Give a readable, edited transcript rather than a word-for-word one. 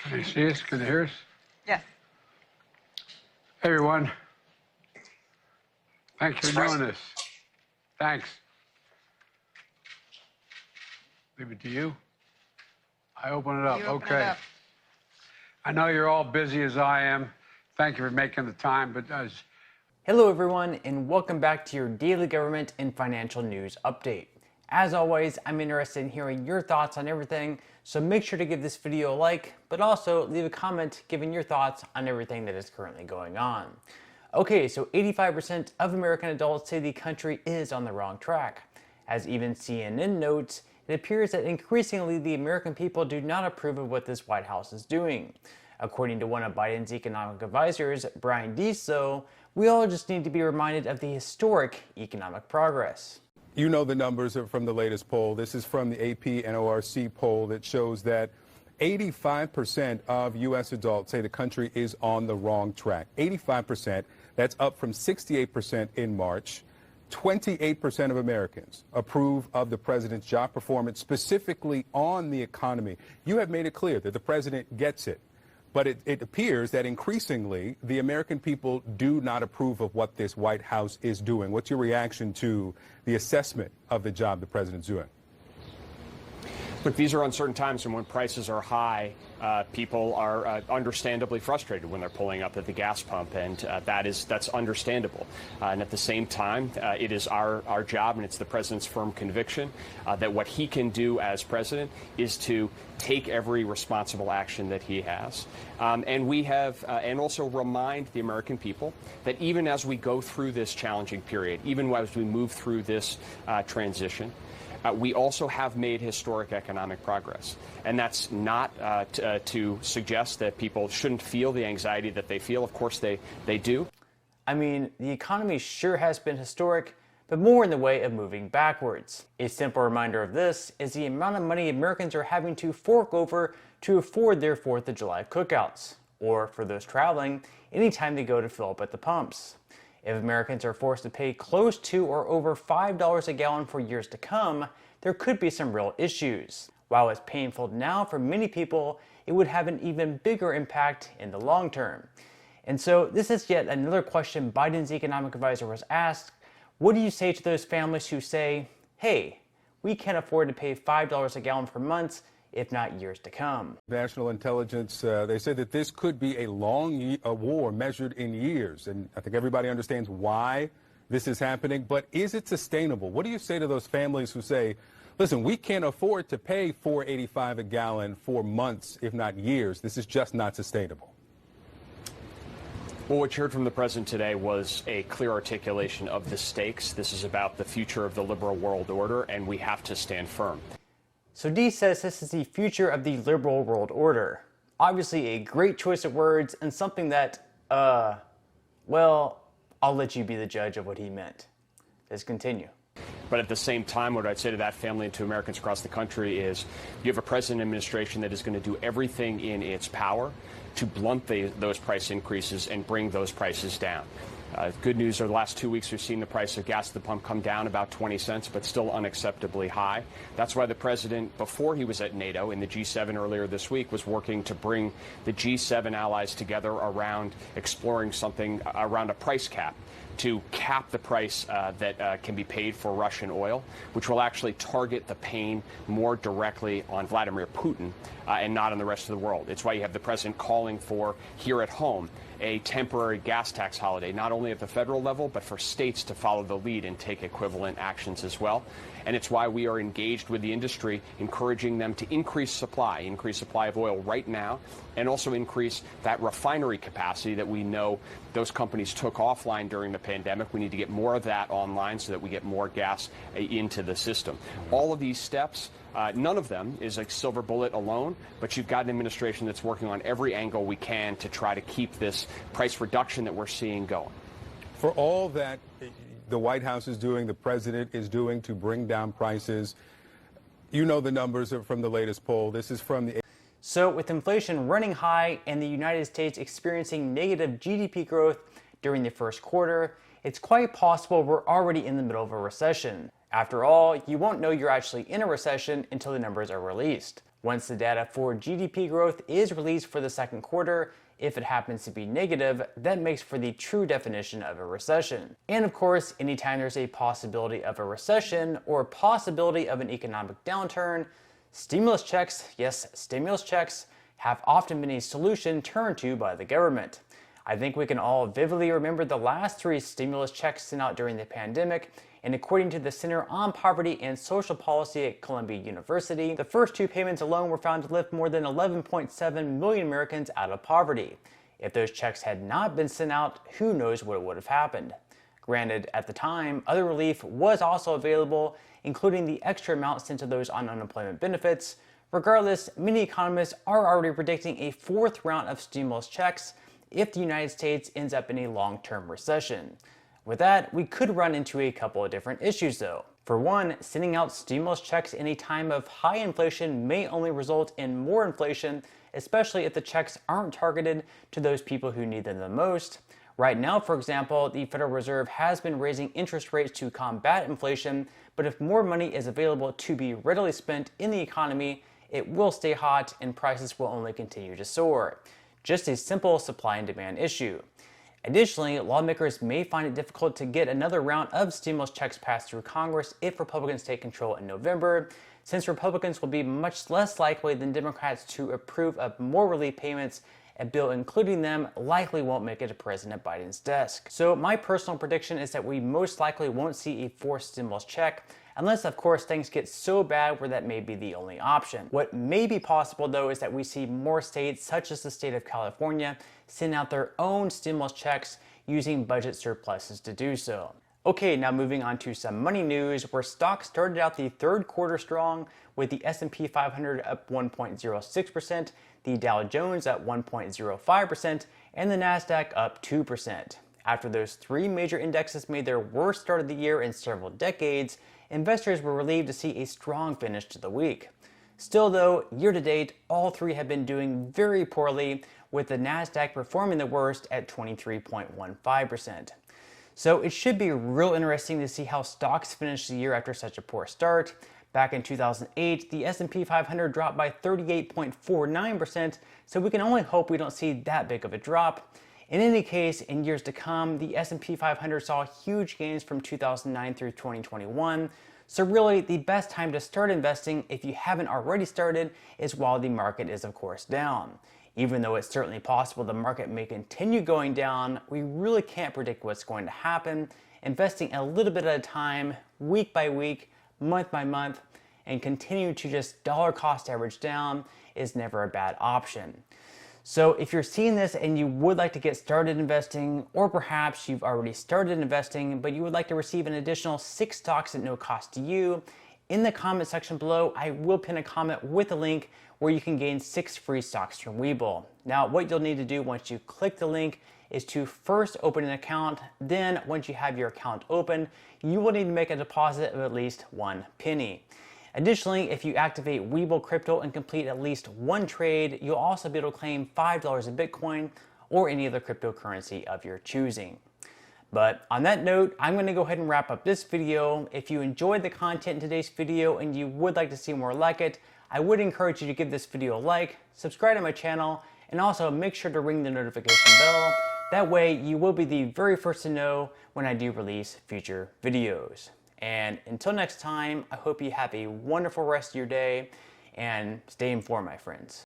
Can you see us? Can you hear us? Yes. Hey, everyone. Thanks for doing this. Thanks. Leave it to you. I open it up. You open Okay. it up. I know you're all busy as I am. Thank you for making the time, but Hello everyone, and welcome back to your daily government and financial news update. As always, I'm interested in hearing your thoughts on everything, so make sure to give this video a like, but also leave a comment giving your thoughts on everything that is currently going on. Okay, so 85% of American adults say the country is on the wrong track. As even CNN notes, it appears that increasingly the American people do not approve of what this White House is doing. According to one of Biden's economic advisors, Brian Dees, we all just need to be reminded of the historic economic progress. You know the numbers are from the latest poll. This is from the AP NORC poll that shows that 85% of U.S. adults say the country is on the wrong track. 85%. That's up from 68% in March. 28% of Americans approve of the president's job performance, specifically on the economy. You have made it clear that the president gets it. But it appears that increasingly the American people do not approve of what this White House is doing. What's your reaction to the assessment of the job the president's doing? Look, these are uncertain times, and when prices are high, people are understandably frustrated when they're pulling up at the gas pump, and that's understandable. And at the same time, it is our job, and it's the president's firm conviction that what he can do as president is to take every responsible action that he has. And we have, and also remind the American people that even as we go through this challenging period, even as we move through this transition, we also have made historic economic progress. And that's not to suggest that people shouldn't feel the anxiety that they feel. Of course, they do. I mean, the economy sure has been historic, but more in the way of moving backwards. A simple reminder of this is the amount of money Americans are having to fork over to afford their 4th of July cookouts, or for those traveling, anytime they go to fill up at the pumps. If Americans are forced to pay close to or over $5 a gallon for years to come, there could be some real issues. While it's painful now for many people, it would have an even bigger impact in the long term. And so this is yet another question Biden's economic advisor was asked. What do you say to those families who say, hey, we can't afford to pay $5 a gallon for months, if not years to come? National intelligence, they say that this could be a long war measured in years. And I think everybody understands why this is happening. But is it sustainable? What do you say to those families who say, listen, we can't afford to pay $4.85 a gallon for months, if not years. This is just not sustainable. Well, what you heard from the president today was a clear articulation of the stakes. This is about the future of the liberal world order, and we have to stand firm. So Dee says this is the future of the liberal world order. Obviously a great choice of words and something that, well, I'll let you be the judge of what he meant. Let's continue. But at the same time, what I'd say to that family and to Americans across the country is you have a president and administration that is going to do everything in its power to blunt those price increases and bring those prices down. Good news, over the last 2 weeks, we've seen the price of gas at the pump come down about 20 cents, but still unacceptably high. That's why the president, before he was at NATO in the G7 earlier this week, was working to bring the G7 allies together around exploring something around a price cap to cap the price that can be paid for Russian oil, which will actually target the pain more directly on Vladimir Putin and not on the rest of the world. It's why you have the president calling for, here at home, a temporary gas tax holiday, not only at the federal level, but for states to follow the lead and take equivalent actions as well. And it's why we are engaged with the industry, encouraging them to increase supply of oil right now, and also increase that refinery capacity that we know those companies took offline during the pandemic. We need to get more of that online so that we get more gas into the system. All of these steps, none of them is a silver bullet alone, but you've got an administration that's working on every angle we can to try to keep this price reduction that we're seeing going. For all that the White House is doing, the president is doing to bring down prices, you know the numbers are from the latest poll. This is from the... So with inflation running high and the United States experiencing negative GDP growth during the first quarter, it's quite possible we're already in the middle of a recession. After all, you won't know you're actually in a recession until the numbers are released. Once the data for GDP growth is released for the second quarter, if it happens to be negative, that makes for the true definition of a recession. And of course, anytime there's a possibility of a recession or possibility of an economic downturn, stimulus checks, yes, stimulus checks, have often been a solution turned to by the government. I think we can all vividly remember the last 3 stimulus checks sent out during the pandemic, and according to the Center on Poverty and Social Policy at Columbia University, the first 2 payments alone were found to lift more than 11.7 million Americans out of poverty. If those checks had not been sent out, who knows what would have happened. Granted, at the time, other relief was also available, including the extra amount sent to those on unemployment benefits. Regardless, many economists are already predicting a 4th round of stimulus checks if the United States ends up in a long-term recession. With that, we could run into a couple of different issues though. For one, sending out stimulus checks in a time of high inflation may only result in more inflation, especially if the checks aren't targeted to those people who need them the most. Right now, for example, the Federal Reserve has been raising interest rates to combat inflation, but if more money is available to be readily spent in the economy, it will stay hot and prices will only continue to soar. Just a simple supply and demand issue. Additionally, lawmakers may find it difficult to get another round of stimulus checks passed through Congress if Republicans take control in November, since Republicans will be much less likely than Democrats to approve of more relief payments. A bill including them likely won't make it to President Biden's desk. So my personal prediction is that we most likely won't see a 4th stimulus check, unless of course things get so bad where that may be the only option. What may be possible though is that we see more states, such as the state of California, send out their own stimulus checks using budget surpluses to do so. Okay, now moving on to some money news, where stocks started out the 3rd quarter strong, with the S&P 500 up 1.06%, the Dow Jones up 1.05%, and the Nasdaq up 2%. After those 3 major indexes made their worst start of the year in several decades, investors were relieved to see a strong finish to the week. Still though, year to date, all 3 have been doing very poorly, with the Nasdaq performing the worst at 23.15%. So it should be real interesting to see how stocks finish the year after such a poor start. Back in 2008, the S&P 500 dropped by 38.49%, so we can only hope we don't see that big of a drop. In any case, in years to come, the S&P 500 saw huge gains from 2009 through 2021, so really the best time to start investing, if you haven't already started, is while the market is of course down. Even though it's certainly possible the market may continue going down, we really can't predict what's going to happen. Investing a little bit at a time, week by week, month by month, and continue to just dollar cost average down is never a bad option. So if you're seeing this and you would like to get started investing, or perhaps you've already started investing, but you would like to receive an additional 6 stocks at no cost to you, in the comment section below, I will pin a comment with a link where you can gain 6 free stocks from Webull. Now, what you'll need to do once you click the link is to first open an account. Then once you have your account open, you will need to make a deposit of at least 1 penny. Additionally, if you activate Webull Crypto and complete at least 1 trade, you'll also be able to claim $5 in Bitcoin or any other cryptocurrency of your choosing. But on that note, I'm going to go ahead and wrap up this video. If you enjoyed the content in today's video and you would like to see more like it, I would encourage you to give this video a like, subscribe to my channel, and also make sure to ring the notification bell. That way you will be the very first to know when I do release future videos. And until next time, I hope you have a wonderful rest of your day and stay informed, my friends.